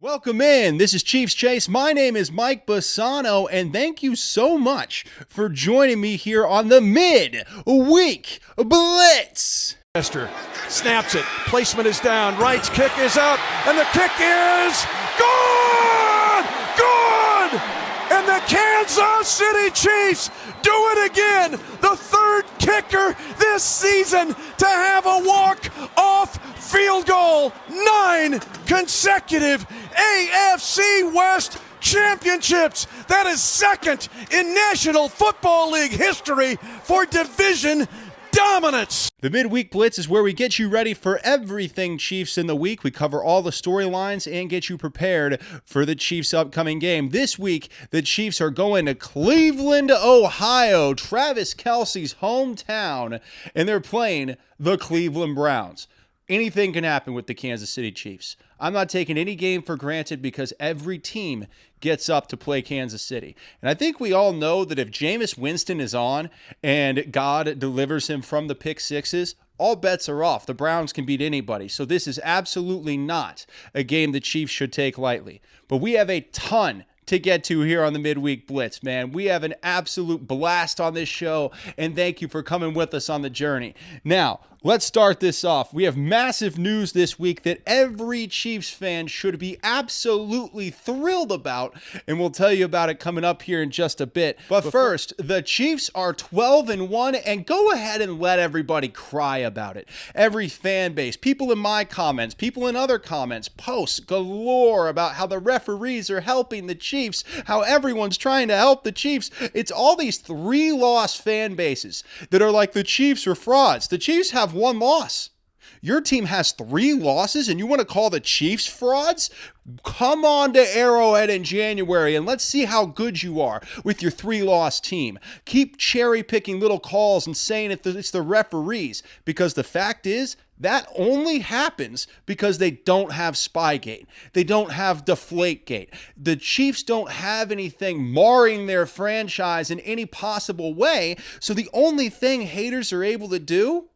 Welcome in. This is Chiefs Chase. My name is Mike Bassano, and thank you so much for joining me here on the Midweek Blitz. Snaps it. Placement is down. Wright's kick is up, and the kick is good! Good! And the Kansas City Chiefs do it again. The third kicker this season to have a walk-off field goal. 9 consecutive AFC West championships. That is second in National Football League history for division dominance. The Midweek Blitz is where we get you ready for everything Chiefs in the week. We cover all the storylines and get you prepared for the Chiefs' upcoming game. This week, the Chiefs are going to Cleveland, Ohio, Travis Kelce's hometown, and they're playing the Cleveland Browns. Anything can happen with the Kansas City Chiefs. I'm not taking any game for granted because every team gets up to play Kansas City. And I think we all know that if Jameis Winston is on and God delivers him from the pick sixes, all bets are off. The Browns can beat anybody. So this is absolutely not a game the Chiefs should take lightly. But we have a ton to get to here on the Midweek Blitz, man. We have an absolute blast on this show, and thank you for coming with us on the journey. Now, let's start this off. We have massive news this week that every Chiefs fan should be absolutely thrilled about, and we'll tell you about it coming up here in just a bit. But first, the Chiefs are 12-1, and go ahead and let everybody cry about it. Every fan base, people in my comments, people in other comments, posts galore about how the referees are helping the Chiefs, how everyone's trying to help the Chiefs. It's all these 3-loss fan bases that are like, the Chiefs are frauds. The Chiefs have 1 loss. Your team has 3 losses and you want to call the Chiefs frauds? Come on to Arrowhead in January and let's see how good you are with your 3-loss team. Keep cherry picking little calls and saying it's the referees, because the fact is that only happens because they don't have Spygate. They don't have Deflategate. The Chiefs don't have anything marring their franchise in any possible way. So the only thing haters are able to do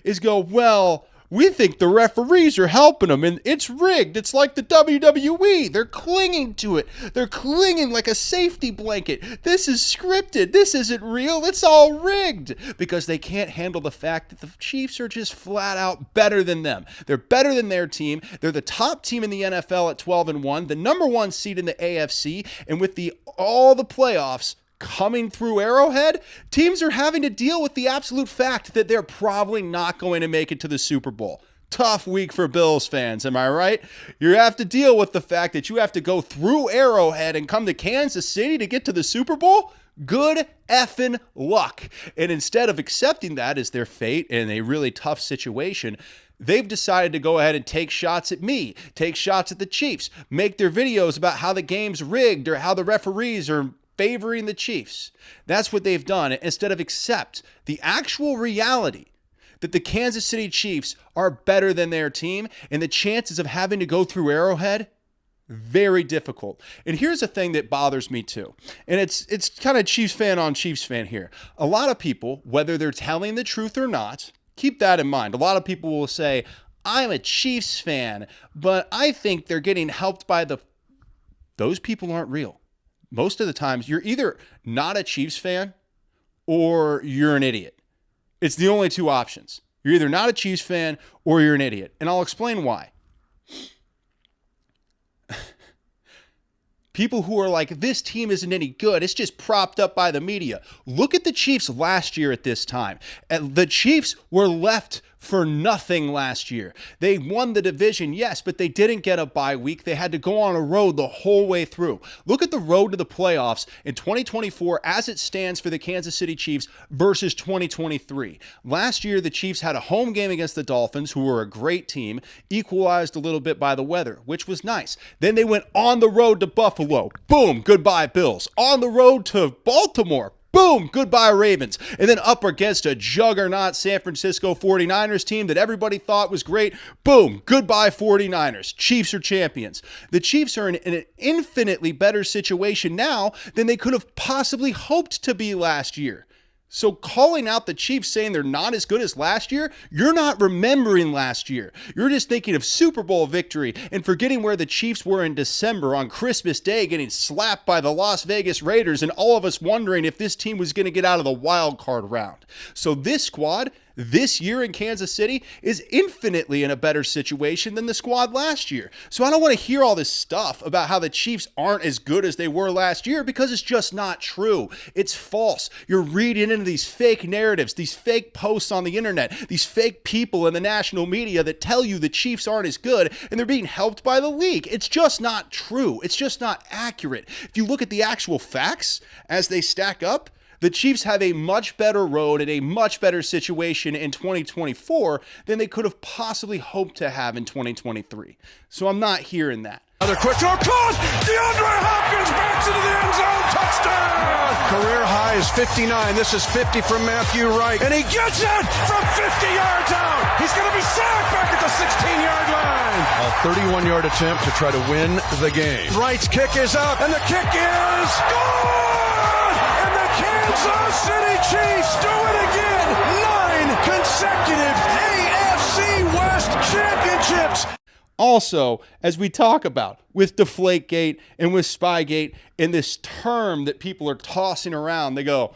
is go, well, we think the referees are helping them, and it's rigged. It's like the WWE. They're clinging to it. They're clinging like a safety blanket. This is scripted. This isn't real. It's all rigged, because they can't handle the fact that the Chiefs are just flat out better than them. They're better than their team. They're the top team in the NFL at 12-1, the number 1 seed in the AFC, and with all the playoffs coming through Arrowhead, teams are having to deal with the absolute fact that they're probably not going to make it to the Super Bowl. Tough week for Bills fans, am I right? You have to deal with the fact that you have to go through Arrowhead and come to Kansas City to get to the Super Bowl? Good effing luck. And instead of accepting that as their fate in a really tough situation, they've decided to go ahead and take shots at me, take shots at the Chiefs, make their videos about how the game's rigged or how the referees are favoring the Chiefs. That's what they've done, instead of accept the actual reality that the Kansas City Chiefs are better than their team, and the chances of having to go through Arrowhead, very difficult. And here's a thing that bothers me too, and it's kind of Chiefs fan on Chiefs fan here. A lot of people, whether they're telling the truth or not, keep that in mind. A lot of people will say, I'm a Chiefs fan, but I think they're getting helped by those people aren't real. Most of the times, you're either not a Chiefs fan or you're an idiot. It's the only 2 options. You're either not a Chiefs fan or you're an idiot. And I'll explain why. People who are like, this team isn't any good, it's just propped up by the media. Look at the Chiefs last year at this time. The Chiefs were left for nothing last year. They won the division, yes, but they didn't get a bye week. They had to go on a road the whole way through. Look at the road to the playoffs in 2024 as it stands for the Kansas City Chiefs versus 2023. Last year, the Chiefs had a home game against the Dolphins, who were a great team, equalized a little bit by the weather, which was nice. Then they went on the road to Buffalo. Boom, goodbye Bills. On the road to Baltimore. Boom, goodbye Ravens. And then up against a juggernaut San Francisco 49ers team that everybody thought was great. Boom, goodbye 49ers. Chiefs are champions. The Chiefs are in an infinitely better situation now than they could have possibly hoped to be last year. So calling out the Chiefs saying they're not as good as last year, you're not remembering last year. You're just thinking of Super Bowl victory and forgetting where the Chiefs were in December on Christmas Day getting slapped by the Las Vegas Raiders and all of us wondering if this team was going to get out of the wild card round. So this squad this year in Kansas City is infinitely in a better situation than the squad last year. So I don't want to hear all this stuff about how the Chiefs aren't as good as they were last year because it's just not true. It's false. You're reading into these fake narratives, these fake posts on the internet, these fake people in the national media that tell you the Chiefs aren't as good and they're being helped by the league. It's just not true. It's just not accurate. If you look at the actual facts as they stack up, the Chiefs have a much better road and a much better situation in 2024 than they could have possibly hoped to have in 2023. So I'm not hearing that. Another quick throw, caught! DeAndre Hopkins backs into the end zone, touchdown! Career high is 59. This is 50 from Matthew Wright, and he gets it from 50 yards out. He's going to be sacked back at the 16-yard line. A 31-yard attempt to try to win the game. Wright's kick is up, and the kick is good! And the Kansas City Chiefs do it again. 9 consecutive AFC West championships. Also, as we talk about with Deflategate and with Spygate and this term that people are tossing around, they go,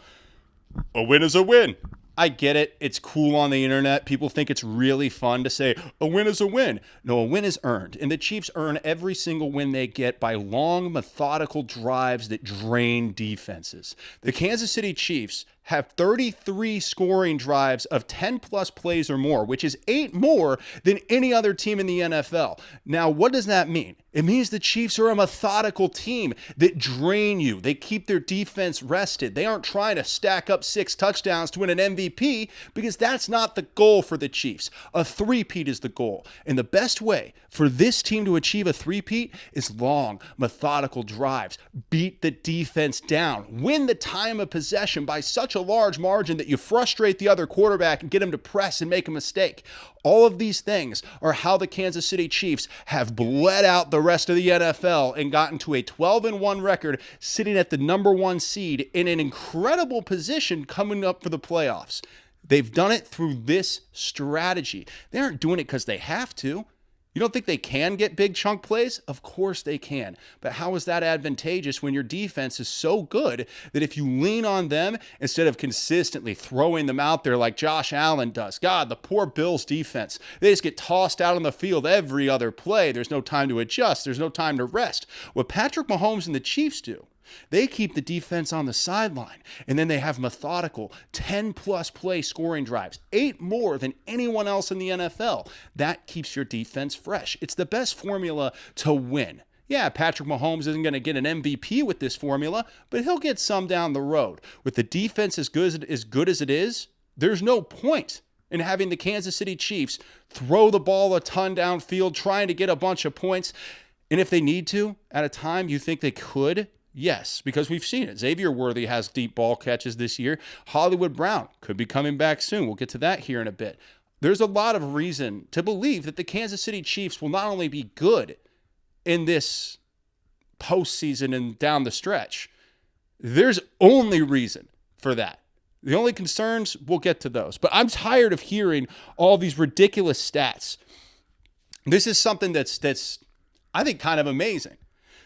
a win is a win. I get it. It's cool on the internet. People think it's really fun to say a win is a win. No, a win is earned. And the Chiefs earn every single win they get by long, methodical drives that drain defenses. The Kansas City Chiefs have 33 scoring drives of 10-plus plays or more, which is 8 more than any other team in the NFL. Now, what does that mean? It means the Chiefs are a methodical team that drain you. They keep their defense rested. They aren't trying to stack up 6 touchdowns to win an MVP because that's not the goal for the Chiefs. A three-peat is the goal. And the best way for this team to achieve a three-peat is long, methodical drives. Beat the defense down. Win the time of possession by such a large margin that you frustrate the other quarterback and get him to press and make a mistake. All of these things are how the Kansas City Chiefs have bled out the rest of the NFL and gotten to a 12-1 record, sitting at the number 1 seed in an incredible position coming up for the playoffs. They've done it through this strategy. They aren't doing it because they have to. You don't think they can get big chunk plays? Of course they can. But how is that advantageous when your defense is so good that if you lean on them instead of consistently throwing them out there like Josh Allen does? God, the poor Bills defense. They just get tossed out on the field every other play. There's no time to adjust. There's no time to rest. What Patrick Mahomes and the Chiefs do, they keep the defense on the sideline, and then they have methodical 10-plus play scoring drives, 8 more than anyone else in the NFL. That keeps your defense fresh. It's the best formula to win. Yeah, Patrick Mahomes isn't going to get an MVP with this formula, but he'll get some down the road. With the defense as good as it is, there's no point in having the Kansas City Chiefs throw the ball a ton downfield, trying to get a bunch of points. And if they need to, at a time you think they could, yes, because we've seen it. Xavier Worthy has deep ball catches this year. Hollywood Brown could be coming back soon. We'll get to that here in a bit. There's a lot of reason to believe that the Kansas City Chiefs will not only be good in this postseason and down the stretch, there's only reason for that. The only concerns, we'll get to those. But I'm tired of hearing all these ridiculous stats. This is something that's I think, kind of amazing.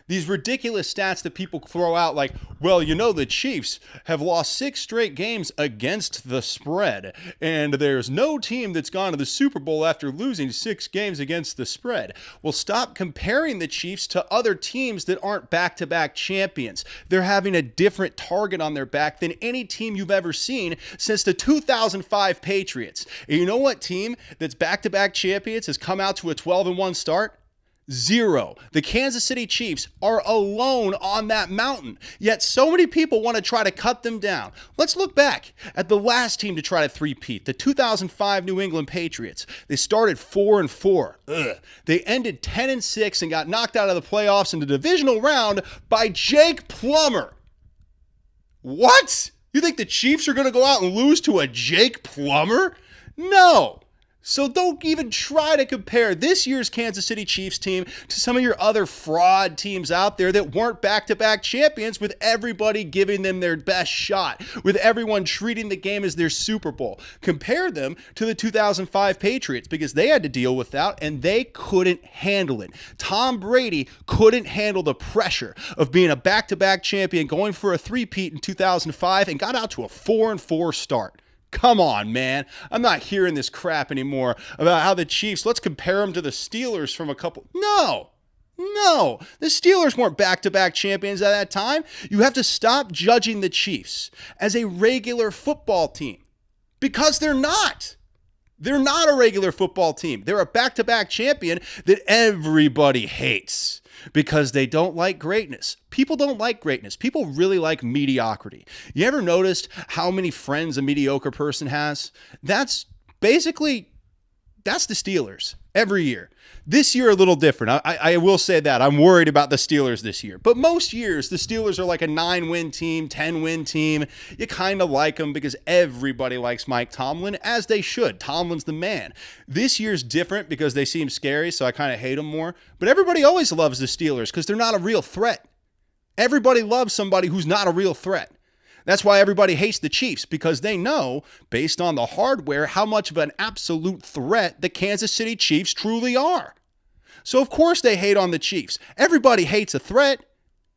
These ridiculous stats that people throw out like, well, you know, the Chiefs have lost 6 straight games against the spread, and there's no team that's gone to the Super Bowl after losing 6 games against the spread. Well, stop comparing the Chiefs to other teams that aren't back-to-back champions. They're having a different target on their back than any team you've ever seen since the 2005 Patriots. And you know what team that's back-to-back champions has come out to a 12-1 start? 0. The Kansas City Chiefs are alone on that mountain, yet so many people want to try to cut them down. Let's look back at the last team to try to three-peat, the 2005 New England Patriots. They started 4-4. They ended 10-6 and got knocked out of the playoffs in the divisional round by Jake Plummer. What? You think the Chiefs are going to go out and lose to a Jake Plummer? No. So don't even try to compare this year's Kansas City Chiefs team to some of your other fraud teams out there that weren't back-to-back champions, with everybody giving them their best shot, with everyone treating the game as their Super Bowl. Compare them to the 2005 Patriots, because they had to deal with that and they couldn't handle it. Tom Brady couldn't handle the pressure of being a back-to-back champion, going for a three-peat in 2005, and got out to a 4-4 start. Come on, man. I'm not hearing this crap anymore about how the Chiefs, let's compare them to the Steelers from a couple. No. The Steelers weren't back-to-back champions at that time. You have to stop judging the Chiefs as a regular football team, because they're not. They're not a regular football team. They're a back-to-back champion that everybody hates because they don't like greatness. People don't like greatness. People really like mediocrity. You ever noticed how many friends a mediocre person has? That's the Steelers every year. This year, a little different. I will say that. I'm worried about the Steelers this year. But most years, the Steelers are like a 9-win team, 10-win team. You kind of like them because everybody likes Mike Tomlin, as they should. Tomlin's the man. This year's different because they seem scary, so I kind of hate them more. But everybody always loves the Steelers because they're not a real threat. Everybody loves somebody who's not a real threat. That's why everybody hates the Chiefs, because they know, based on the hardware, how much of an absolute threat the Kansas City Chiefs truly are. So of course they hate on the Chiefs. Everybody hates a threat.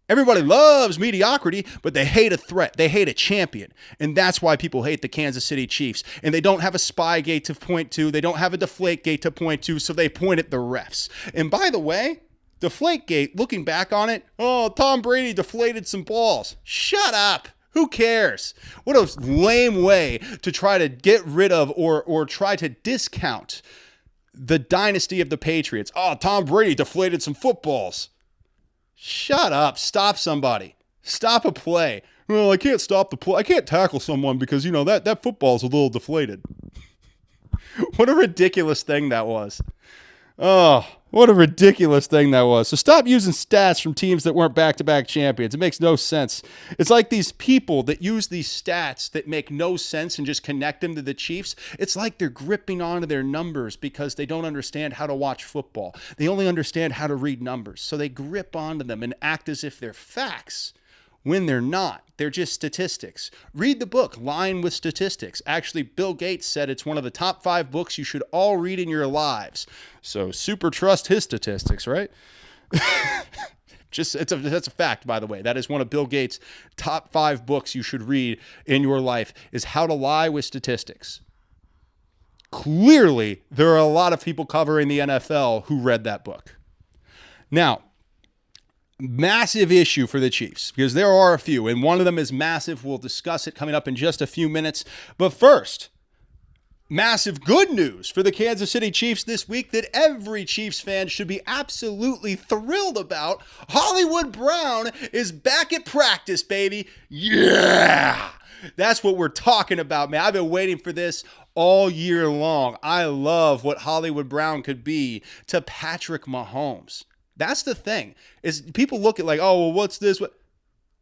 Everybody loves mediocrity, but they hate a threat. They hate a champion. And that's why people hate the Kansas City Chiefs. And they don't have a Spygate to point to. They don't have a Deflategate to point to, so they point at the refs. And by the way, Deflategate, looking back on it, Tom Brady deflated some balls. Shut up. Who cares? What a lame way to try to get rid of or try to discount the dynasty of the Patriots. Tom Brady deflated some footballs. Shut up. Stop somebody. Stop a play. Well, I can't stop the play. I can't tackle someone because, that football's a little deflated. What a ridiculous thing that was. Oh, what a ridiculous thing that was. So stop using stats from teams that weren't back-to-back champions. It makes no sense. It's like these people that use these stats that make no sense and just connect them to the Chiefs. It's like they're gripping onto their numbers because they don't understand how to watch football. They only understand how to read numbers. So they grip onto them and act as if they're facts when they're not. They're just statistics. Read the book, Lying with Statistics. Actually, Bill Gates said it's one of the top 5 books you should all read in your lives. So super trust his statistics, right? That's a fact, by the way. That is one of Bill Gates' top 5 books you should read in your life, is How to Lie with Statistics. Clearly, there are a lot of people covering the NFL who read that book. Now, massive issue for the Chiefs, because there are a few, and one of them is massive. We'll discuss it coming up in just a few minutes. But first, massive good news for the Kansas City Chiefs this week that every Chiefs fan should be absolutely thrilled about. Hollywood Brown is back at practice, baby. Yeah! That's what we're talking about, man. I've been waiting for this all year long. I love what Hollywood Brown could be to Patrick Mahomes. That's the thing, is people look at like, what's this?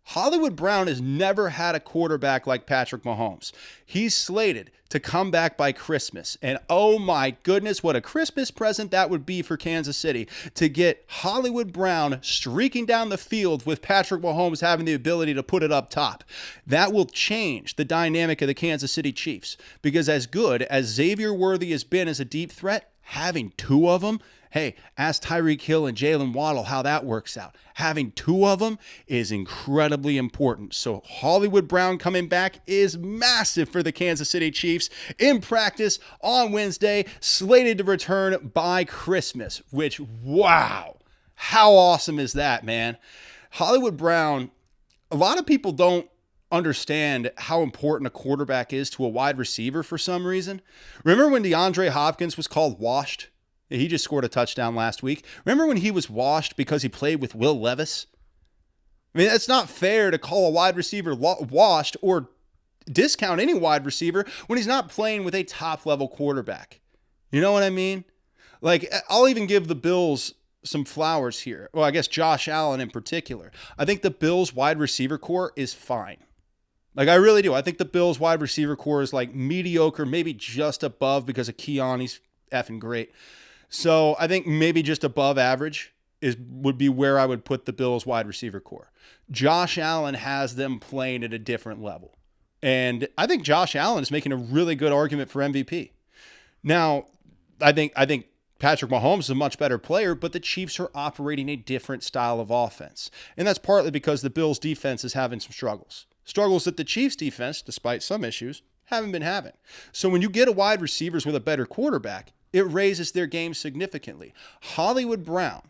Hollywood Brown has never had a quarterback like Patrick Mahomes. He's slated to come back by Christmas. And oh my goodness, what a Christmas present that would be for Kansas City, to get Hollywood Brown streaking down the field with Patrick Mahomes having the ability to put it up top. That will change the dynamic of the Kansas City Chiefs, because as good as Xavier Worthy has been as a deep threat, having 2 of them, hey, ask Tyreek Hill and Jalen Waddle how that works out. Having 2 of them is incredibly important. So Hollywood Brown coming back is massive for the Kansas City Chiefs in practice on Wednesday, slated to return by Christmas, which, wow, how awesome is that, man? Hollywood Brown, a lot of people don't understand how important a quarterback is to a wide receiver for some reason. Remember when DeAndre Hopkins was called washed? He just scored a touchdown last week. Remember when he was washed because he played with Will Levis? I mean, it's not fair to call a wide receiver washed or discount any wide receiver when he's not playing with a top-level quarterback. You know what I mean? Like, I'll even give the Bills some flowers here. Well, I guess Josh Allen in particular. I think the Bills' wide receiver core is fine. Like, I really do. I think the Bills' wide receiver core is like mediocre, maybe just above because of Keon. He's effing great. So I think maybe just above average would be where I would put the Bills wide receiver core. Josh Allen has them playing at a different level. And I think Josh Allen is making a really good argument for MVP. Now, I think Patrick Mahomes is a much better player, but the Chiefs are operating a different style of offense. And that's partly because the Bills defense is having some struggles. Struggles that the Chiefs defense, despite some issues, haven't been having. So when you get a wide receivers with a better quarterback, it raises their game significantly. Hollywood Brown,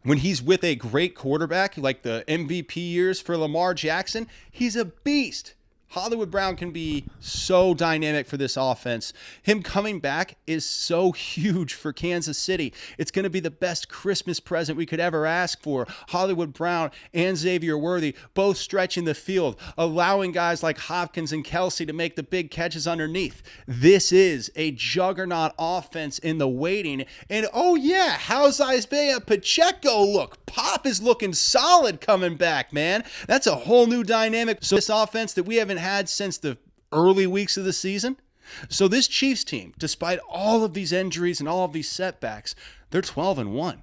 when he's with a great quarterback, like the MVP years for Lamar Jackson, he's a beast. Hollywood Brown can be so dynamic for this offense. Him coming back is so huge for Kansas City. It's going to be the best Christmas present we could ever ask for. Hollywood Brown and Xavier Worthy both stretching the field, allowing guys like Hopkins and Kelsey to make the big catches underneath. This is a juggernaut offense in the waiting. And oh yeah, how's Isaiah Pacheco look? Pop is looking solid coming back, man. That's a whole new dynamic. So this offense that we haven't had since the early weeks of the season. So this Chiefs team, despite all of these injuries and all of these setbacks, they're 12-1.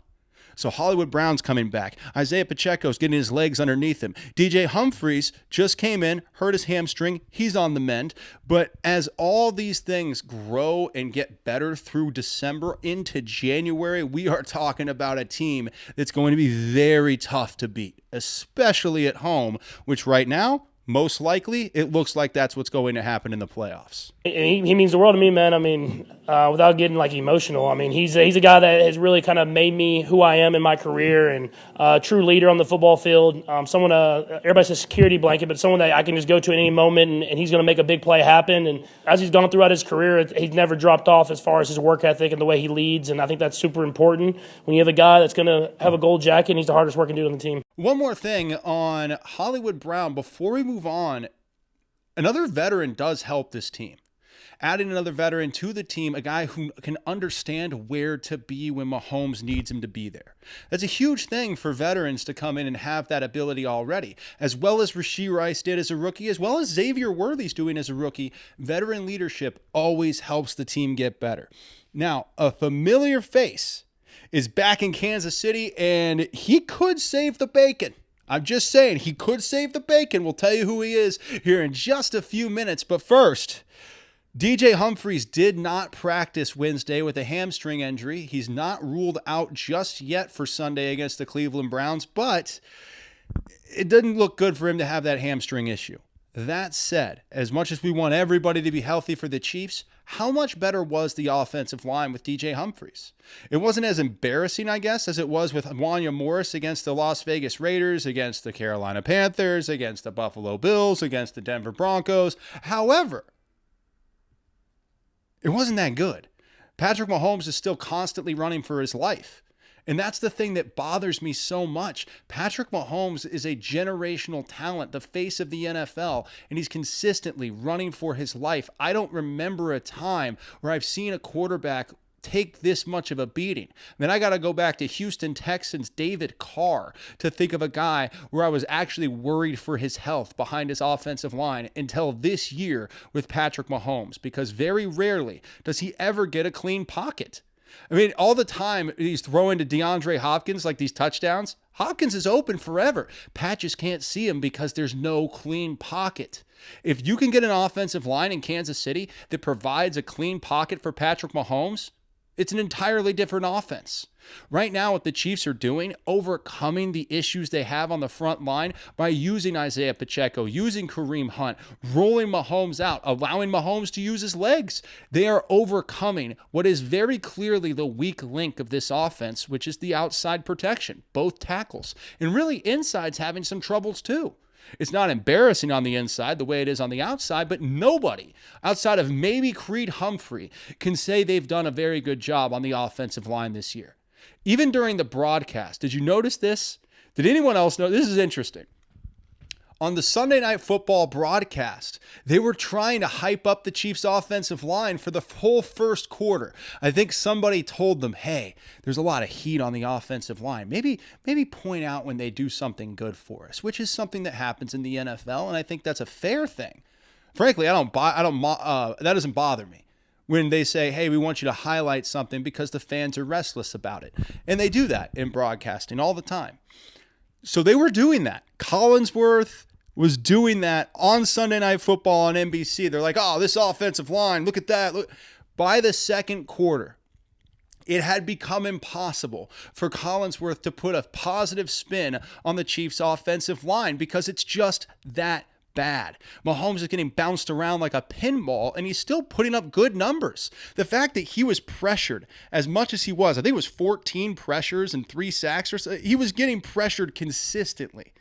So Hollywood Brown's coming back. Isaiah Pacheco's getting his legs underneath him. DJ Humphries just came in, hurt his hamstring. He's on the mend. But as all these things grow and get better through December into January, we are talking about a team that's going to be very tough to beat, especially at home, which right now, most likely, it looks like that's what's going to happen in the playoffs. He means the world to me, man. I mean, without getting emotional, I mean, he's a guy that has really kind of made me who I am in my career, and a true leader on the football field. Someone, everybody says security blanket, but someone that I can just go to at any moment, and he's going to make a big play happen. And as he's gone throughout his career, he's never dropped off as far as his work ethic and the way he leads. And I think that's super important when you have a guy that's going to have a gold jacket and he's the hardest working dude on the team. One more thing on Hollywood Brown before we move on. Another veteran does help this team. Adding another veteran to the team, a guy who can understand where to be when Mahomes needs him to be there. That's a huge thing for veterans to come in and have that ability already, as well as Rashee Rice did as a rookie, as well as Xavier Worthy's doing as a rookie. Veteran leadership always helps the team get better. Now, a familiar face is back in Kansas City, and he could save the bacon. I'm just saying, he could save the bacon. We'll tell you who he is here in just a few minutes. But first, DJ Humphries did not practice Wednesday with a hamstring injury. He's not ruled out just yet for Sunday against the Cleveland Browns, but it didn't look good for him to have that hamstring issue. That said, as much as we want everybody to be healthy for the Chiefs, how much better was the offensive line with DJ Humphries? It wasn't as embarrassing, I guess, as it was with Wanya Morris against the Las Vegas Raiders, against the Carolina Panthers, against the Buffalo Bills, against the Denver Broncos. However, it wasn't that good. Patrick Mahomes is still constantly running for his life. And that's the thing that bothers me so much. Patrick Mahomes is a generational talent, the face of the NFL, and he's consistently running for his life. I don't remember a time where I've seen a quarterback take this much of a beating. Then I got to go back to Houston Texans David Carr to think of a guy where I was actually worried for his health behind his offensive line until this year with Patrick Mahomes, because very rarely does he ever get a clean pocket. I mean, all the time he's throwing to DeAndre Hopkins like these touchdowns. Hopkins is open forever. Pat just can't see him because there's no clean pocket. If you can get an offensive line in Kansas City that provides a clean pocket for Patrick Mahomes, it's an entirely different offense. Right now, what the Chiefs are doing, overcoming the issues they have on the front line by using Isaiah Pacheco, using Kareem Hunt, rolling Mahomes out, allowing Mahomes to use his legs. They are overcoming what is very clearly the weak link of this offense, which is the outside protection, both tackles. And really, inside's having some troubles too. It's not embarrassing on the inside the way it is on the outside, but nobody outside of maybe Creed Humphrey can say they've done a very good job on the offensive line this year. Even during the broadcast, did you notice this? Did anyone else know? This is interesting. On the Sunday Night Football broadcast, they were trying to hype up the Chiefs' offensive line for the whole first quarter. I think somebody told them, hey, there's a lot of heat on the offensive line. Maybe point out when they do something good for us, which is something that happens in the NFL, and I think that's a fair thing. Frankly, that doesn't bother me. when they say, hey, we want you to highlight something because the fans are restless about it. And they do that in broadcasting all the time. So they were doing that. Collinsworth was doing that on Sunday Night Football on NBC. They're like, oh, this offensive line, look at that. Look. By the second quarter, it had become impossible for Collinsworth to put a positive spin on the Chiefs' offensive line because it's just that bad. Mahomes is getting bounced around like a pinball, and he's still putting up good numbers. The fact that he was pressured as much as he was, I think it was 14 pressures and 3 sacks or so. He was getting pressured consistently.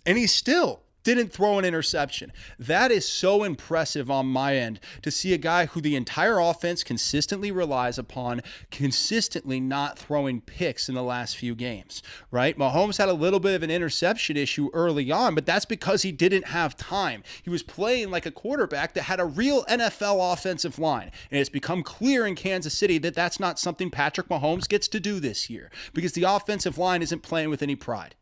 And he still didn't throw an interception. That is so impressive on my end to see a guy who the entire offense consistently relies upon, consistently not throwing picks in the last few games, right? Mahomes had a little bit of an interception issue early on, but that's because he didn't have time. He was playing like a quarterback that had a real NFL offensive line, and it's become clear in Kansas City that that's not something Patrick Mahomes gets to do this year because the offensive line isn't playing with any pride.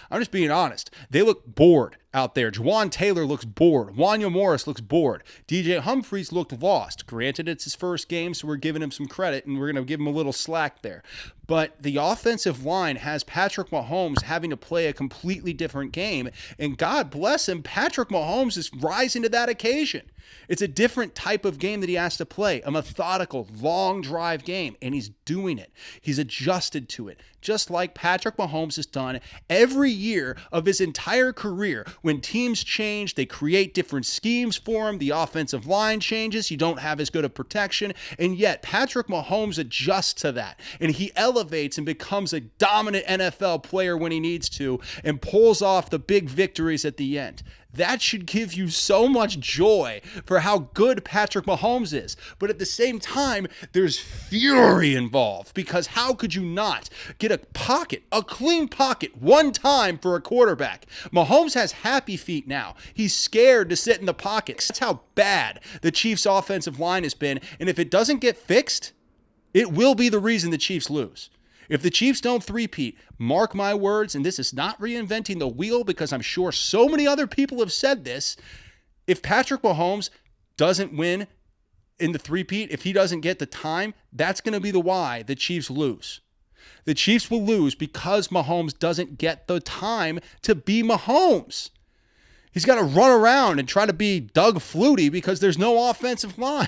I'm just being honest. They look bored out there. Juwan Taylor looks bored. Wanya Morris looks bored. DJ Humphries looked lost. Granted, it's his first game, so we're giving him some credit, and we're going to give him a little slack there. But the offensive line has Patrick Mahomes having to play a completely different game, and God bless him, Patrick Mahomes is rising to that occasion. It's a different type of game that he has to play, a methodical, long drive game, and he's doing it. He's adjusted to it, just like Patrick Mahomes has done every year of his entire career. When teams change, they create different schemes for him. The offensive line changes. You don't have as good a protection, and yet Patrick Mahomes adjusts to that, and he elevates and becomes a dominant NFL player when he needs to and pulls off the big victories at the end. That should give you so much joy for how good Patrick Mahomes is. But at the same time, there's fury involved because how could you not get a pocket, a clean pocket, one time for a quarterback? Mahomes has happy feet now. He's scared to sit in the pocket. That's how bad the Chiefs' offensive line has been. And if it doesn't get fixed, it will be the reason the Chiefs lose. If the Chiefs don't three-peat, mark my words, and this is not reinventing the wheel because I'm sure so many other people have said this, if Patrick Mahomes doesn't win in the three-peat, if he doesn't get the time, that's going to be the why the Chiefs lose. The Chiefs will lose because Mahomes doesn't get the time to be Mahomes. He's got to run around and try to be Doug Flutie because there's no offensive line.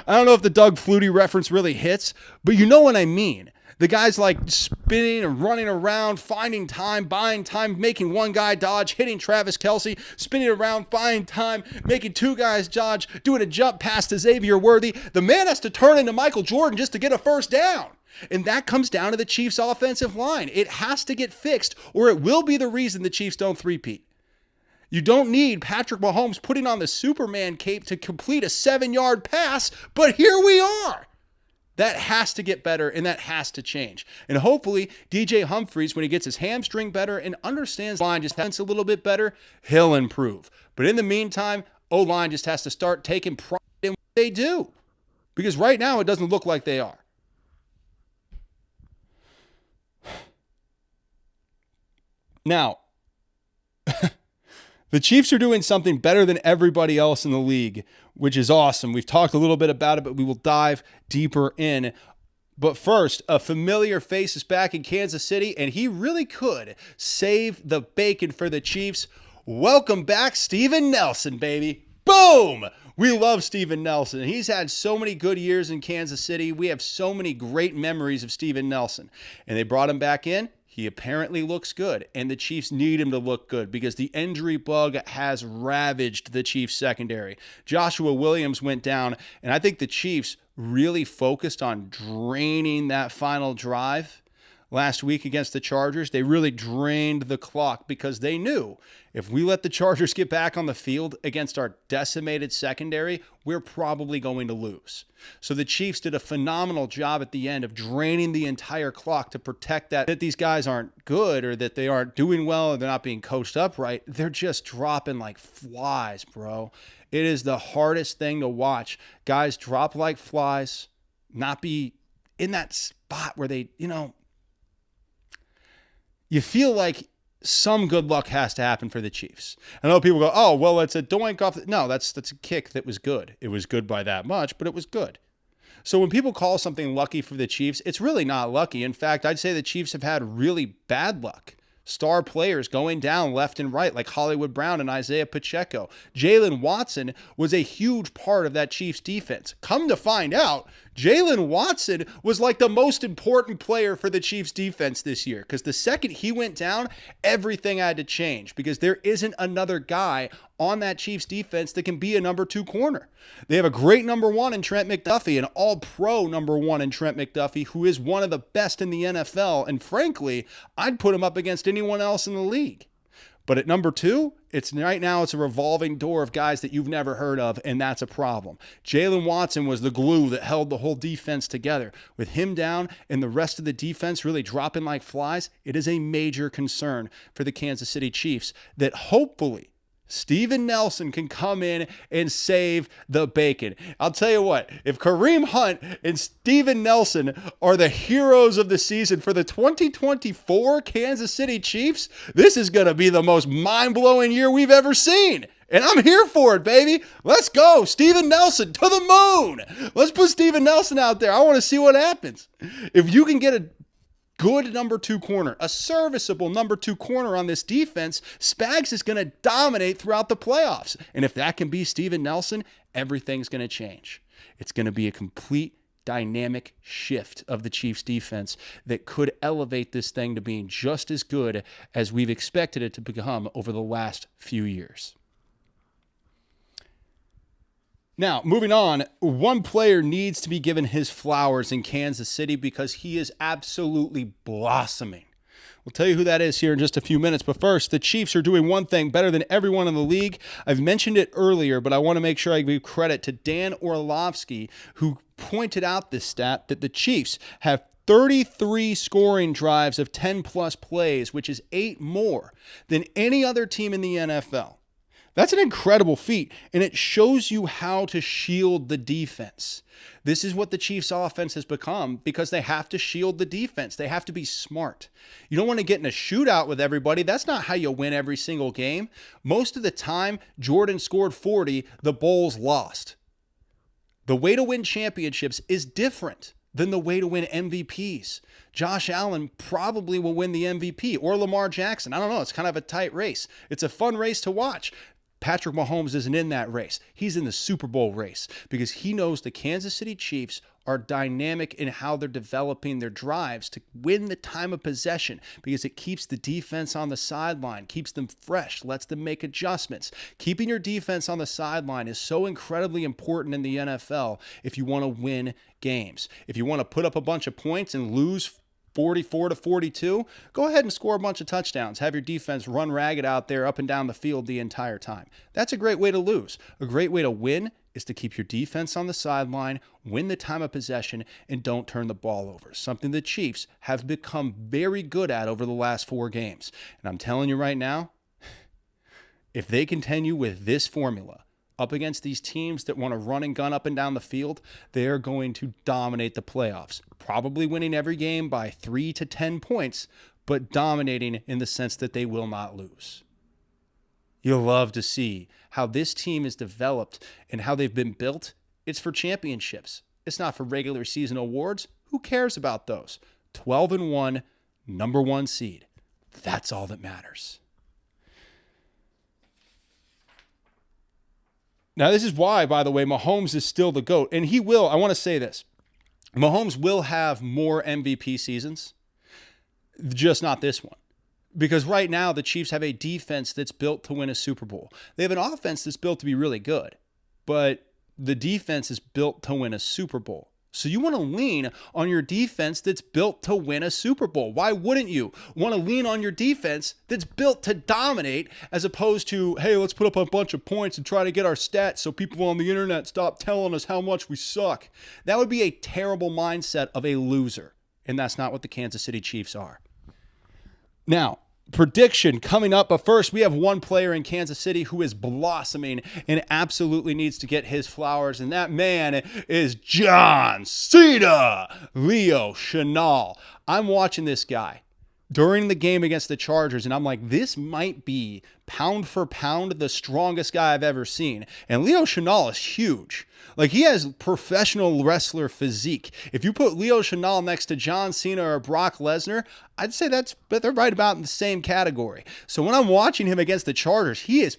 I don't know if the Doug Flutie reference really hits, but you know what I mean. The guy's like spinning and running around, finding time, buying time, making one guy dodge, hitting Travis Kelce, spinning around, finding time, making two guys dodge, doing a jump pass to Xavier Worthy. The man has to turn into Michael Jordan just to get a first down. And that comes down to the Chiefs' offensive line. It has to get fixed, or it will be the reason the Chiefs don't three-peat. You don't need Patrick Mahomes putting on the Superman cape to complete a 7-yard pass, but here we are. That has to get better, and that has to change. And hopefully, DJ Humphries, when he gets his hamstring better and understands the line just has a little bit better, he'll improve. But in the meantime, O-line just has to start taking pride in what they do. Because right now, it doesn't look like they are. Now, the Chiefs are doing something better than everybody else in the league, which is awesome. We've talked a little bit about it, but we will dive deeper in. But first, a familiar face is back in Kansas City, and he really could save the bacon for the Chiefs. Welcome back, Steven Nelson, baby. Boom! We love Steven Nelson. He's had so many good years in Kansas City. We have so many great memories of Steven Nelson. And they brought him back in. He apparently looks good, and the Chiefs need him to look good because the injury bug has ravaged the Chiefs secondary. Joshua Williams went down, and I think the Chiefs really focused on draining that final drive last week against the Chargers. They really drained the clock because they knew if we let the Chargers get back on the field against our decimated secondary, we're probably going to lose. So the Chiefs did a phenomenal job at the end of draining the entire clock to protect that these guys aren't good or that they aren't doing well or they're not being coached up right. They're just dropping like flies, bro. It is the hardest thing to watch. Guys drop like flies, not be in that spot where they, you feel like some good luck has to happen for the Chiefs. I know people go, oh, well, it's a doink off. No, that's a kick that was good. It was good by that much, but it was good. So when people call something lucky for the Chiefs, it's really not lucky. In fact, I'd say the Chiefs have had really bad luck. Star players going down left and right like Hollywood Brown and Isaiah Pacheco. Jalen Watson was a huge part of that Chiefs defense. Come to find out, Jalen Watson was like the most important player for the Chiefs defense this year, because the second he went down, everything had to change, because there isn't another guy on that Chiefs defense that can be a number 2 corner. They have a great number 1 in Trent McDuffie, an all-pro number 1 in Trent McDuffie, who is one of the best in the NFL, and frankly, I'd put him up against anyone else in the league. But at number 2, right now it's a revolving door of guys that you've never heard of, and that's a problem. Jalen Watson was the glue that held the whole defense together. With him down and the rest of the defense really dropping like flies, it is a major concern for the Kansas City Chiefs that hopefully Steven Nelson can come in and save the bacon. I'll tell you what, if Kareem Hunt and Steven Nelson are the heroes of the season for the 2024 Kansas City Chiefs, this is going to be the most mind-blowing year we've ever seen. And I'm here for it, baby. Let's go. Steven Nelson to the moon. Let's put Steven Nelson out there. I want to see what happens. If you can get a good number 2 corner, a serviceable number 2 corner on this defense, Spags is going to dominate throughout the playoffs. And if that can be Steven Nelson, everything's going to change. It's going to be a complete dynamic shift of the Chiefs defense that could elevate this thing to being just as good as we've expected it to become over the last few years. Now, moving on, one player needs to be given his flowers in Kansas City because he is absolutely blossoming. We'll tell you who that is here in just a few minutes. But first, the Chiefs are doing one thing better than everyone in the league. I've mentioned it earlier, but I want to make sure I give credit to Dan Orlovsky, who pointed out this stat that the Chiefs have 33 scoring drives of 10-plus plays, which is 8 more than any other team in the NFL. That's an incredible feat, and it shows you how to shield the defense. This is what the Chiefs' offense has become because they have to shield the defense. They have to be smart. You don't want to get in a shootout with everybody. That's not how you win every single game. Most of the time, Jordan scored 40, the Bulls lost. The way to win championships is different than the way to win MVPs. Josh Allen probably will win the MVP, or Lamar Jackson. I don't know. It's kind of a tight race. It's a fun race to watch. Patrick Mahomes isn't in that race. He's in the Super Bowl race because he knows the Kansas City Chiefs are dynamic in how they're developing their drives to win the time of possession because it keeps the defense on the sideline, keeps them fresh, lets them make adjustments. Keeping your defense on the sideline is so incredibly important in the NFL if you want to win games. If you want to put up a bunch of points and lose 44-42, go ahead and score a bunch of touchdowns. Have your defense run ragged out there up and down the field the entire time. That's a great way to lose. A great way to win is to keep your defense on the sideline, win the time of possession, and don't turn the ball over. Something the Chiefs have become very good at over the last 4 games. And I'm telling you right now, if they continue with this formula, up against these teams that want to run and gun up and down the field, they are going to dominate the playoffs. Probably winning every game by 3 to 10 points, but dominating in the sense that they will not lose. You'll love to see how this team is developed and how they've been built. It's for championships. It's not for regular season awards. Who cares about those? 12-1, number 1 seed. That's all that matters. Now, this is why, by the way, Mahomes is still the GOAT. And he will, I want to say this, Mahomes will have more MVP seasons, just not this one. Because right now, the Chiefs have a defense that's built to win a Super Bowl. They have an offense that's built to be really good, but the defense is built to win a Super Bowl. So you want to lean on your defense that's built to win a Super Bowl. Why wouldn't you want to lean on your defense that's built to dominate as opposed to, hey, let's put up a bunch of points and try to get our stats so people on the internet stop telling us how much we suck? That would be a terrible mindset of a loser, and that's not what the Kansas City Chiefs are. Now, prediction coming up, but first we have one player in Kansas City who is blossoming and absolutely needs to get his flowers, and that man is John Cena Leo Chenal. I'm watching this guy during the game against the Chargers, and I'm like, this might be pound for pound the strongest guy I've ever seen. And Leo Chenal is huge. Like, he has professional wrestler physique. If you put Leo Chenal next to John Cena or Brock Lesnar, I'd say they're right about in the same category. So when I'm watching him against the Chargers, he is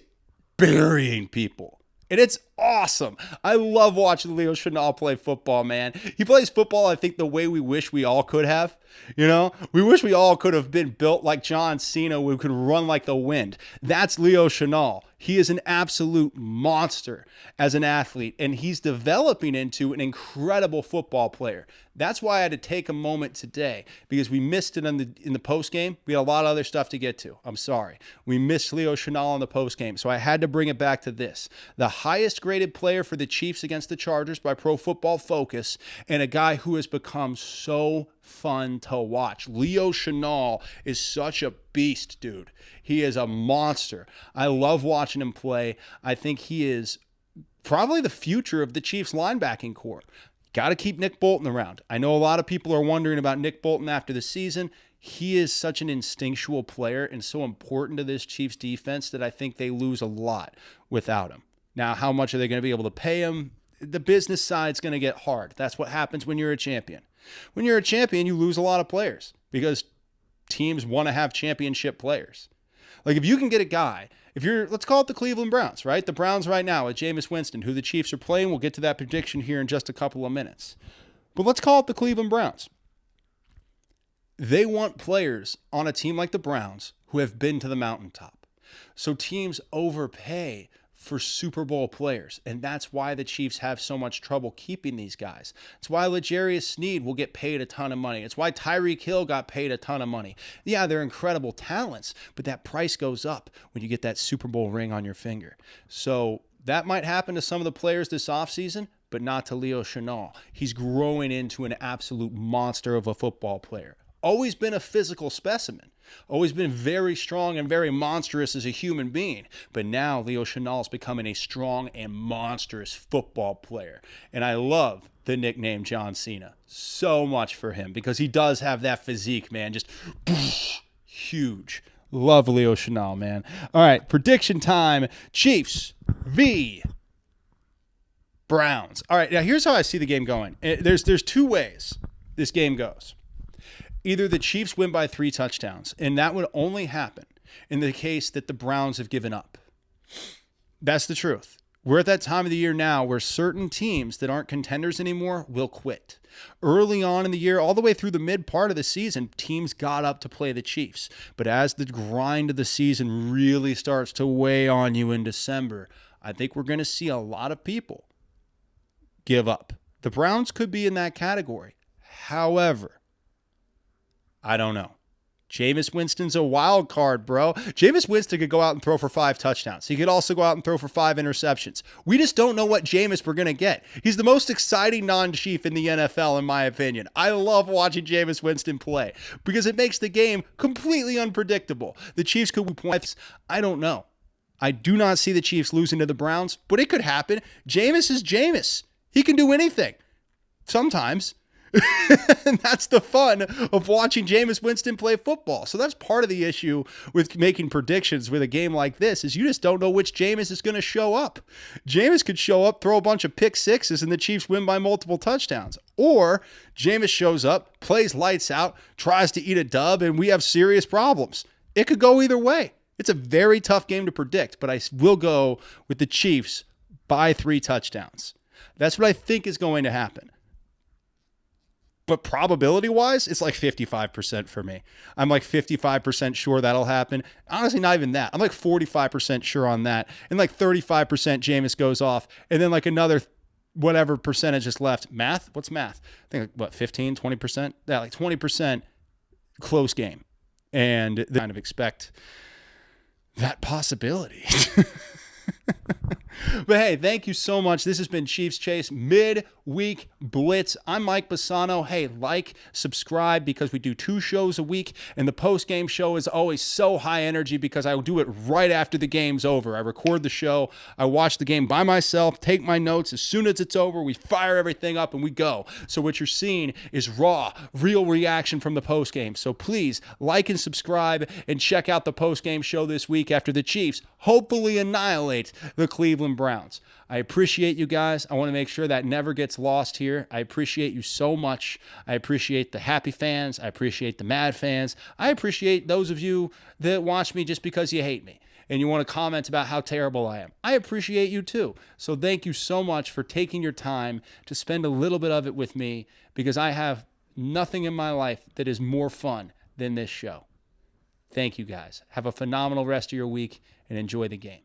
burying people. And it's awesome. I love watching Leo Chenal play football, man. He plays football, I think, the way we wish we all could have. You know, we wish we all could have been built like John Cena, who could run like the wind. That's Leo Chenal. He is an absolute monster as an athlete, and he's developing into an incredible football player. That's why I had to take a moment today, because we missed it in the post game. We had a lot of other stuff to get to. I'm sorry. We missed Leo Chenal in the post game, so I had to bring it back to this. The highest graded player for the Chiefs against the Chargers by Pro Football Focus, and a guy who has become so fun to watch. Leo Chenal is such a beast, dude. He is a monster. I love watching him play. I think he is probably the future of the Chiefs linebacking core. Got to keep Nick Bolton around. I know a lot of people are wondering about Nick Bolton after the season. He is such an instinctual player and so important to this Chiefs defense that I think they lose a lot without him. Now, how much are they going to be able to pay him? The business side's going to get hard. That's what happens when you're a champion. When you're a champion, you lose a lot of players because teams want to have championship players. Like, if you can get a guy, let's call it the Cleveland Browns, right? The Browns right now with Jameis Winston, who the Chiefs are playing. We'll get to that prediction here in just a couple of minutes. But let's call it the Cleveland Browns. They want players on a team like the Browns who have been to the mountaintop. So teams overpay for Super Bowl players, and that's why the Chiefs have so much trouble keeping these guys. It's why L'Jarius Sneed will get paid a ton of money. It's why Tyreek Hill got paid a ton of money. Yeah, they're incredible talents, but that price goes up when you get that Super Bowl ring on your finger. So that might happen to some of the players this offseason, but not to Leo Chenal. He's growing into an absolute monster of a football player. Always been a physical specimen. Always been very strong and very monstrous as a human being. But now Leo Chenal is becoming a strong and monstrous football player. And I love the nickname John Cena so much for him because he does have that physique, man. Just huge. Love Leo Chenal, man. All right, prediction time. Chiefs v. Browns. All right, now here's how I see the game going. There's two ways this game goes. Either the Chiefs win by 3 touchdowns, and that would only happen in the case that the Browns have given up. That's the truth. We're at that time of the year now where certain teams that aren't contenders anymore will quit. Early on in the year, all the way through the mid part of the season, teams got up to play the Chiefs. But as the grind of the season really starts to weigh on you in December, I think we're going to see a lot of people give up. The Browns could be in that category. However, I don't know. Jameis Winston's a wild card, bro. Jameis Winston could go out and throw for 5 touchdowns. He could also go out and throw for 5 interceptions. We just don't know what Jameis we're going to get. He's the most exciting non-Chief in the NFL, in my opinion. I love watching Jameis Winston play because it makes the game completely unpredictable. The Chiefs could win points. I don't know. I do not see the Chiefs losing to the Browns, but it could happen. Jameis is Jameis. He can do anything. Sometimes. And that's the fun of watching Jameis Winston play football. So that's part of the issue with making predictions with a game like this is you just don't know which Jameis is going to show up. Jameis could show up, throw a bunch of pick sixes, and the Chiefs win by multiple touchdowns. Or Jameis shows up, plays lights out, tries to eat a dub, and we have serious problems. It could go either way. It's a very tough game to predict, but I will go with the Chiefs by 3 touchdowns. That's what I think is going to happen. But probability-wise, it's like 55% for me. I'm like 55% sure that'll happen. Honestly, not even that. I'm like 45% sure on that. And like 35% Jameis goes off. And then like another whatever percentage is left. Math? What's math? I think like, what, 15, 20%? Yeah, like 20% close game. And they kind of expect that possibility. But hey, thank you so much. This has been Chiefs Chase Midweek Blitz. I'm Mike Bassano. Hey, like, subscribe, because we do 2 shows a week, and the post-game show is always so high energy because I do it right after the game's over. I record the show, I watch the game by myself, take my notes. As soon as it's over, we fire everything up and we go. So what you're seeing is raw, real reaction from the post-game. So please like and subscribe and check out the post-game show this week after the Chiefs hopefully annihilate the Cleveland Browns. I appreciate you guys. I want to make sure that never gets lost here. I appreciate you so much. I appreciate the happy fans. I appreciate the mad fans. I appreciate those of you that watch me just because you hate me and you want to comment about how terrible I am. I appreciate you too. So thank you so much for taking your time to spend a little bit of it with me, because I have nothing in my life that is more fun than this show. Thank you guys. Have a phenomenal rest of your week and enjoy the game.